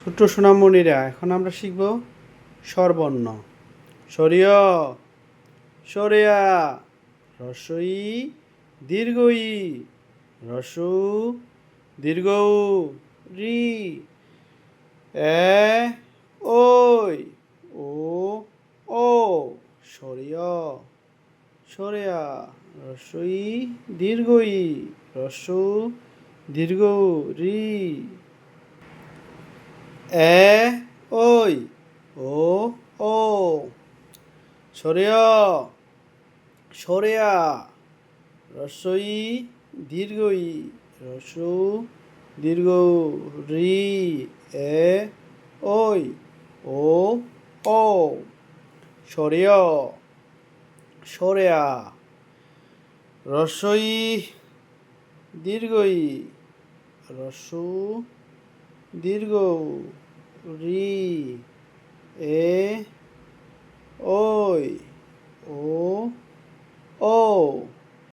ছোট্ট সোনামণিরা, এখন আমরা শিখব স্বরবর্ণ। সরিয়, সরেয়া, রস্বই, দীর্ঘই, রস্যু, দীর্ঘ, রি, এ, ওই, ও, ও, সরিয়, সরেয়া, রস্বই, দীর্ঘই, রস্যু, দীর্ঘ, রি, এ, ওই, ও, ও, সরেয়, সরেয়া, রস্বই, দীর্ঘই, রস্যু, দীর্ঘ, রি, এ, ওই, ও, ও, সরেয়, সরেয়া, রস্বই, দীর্ঘই, রস্যু, দীর্ঘ, রি, এ, ওই, ও,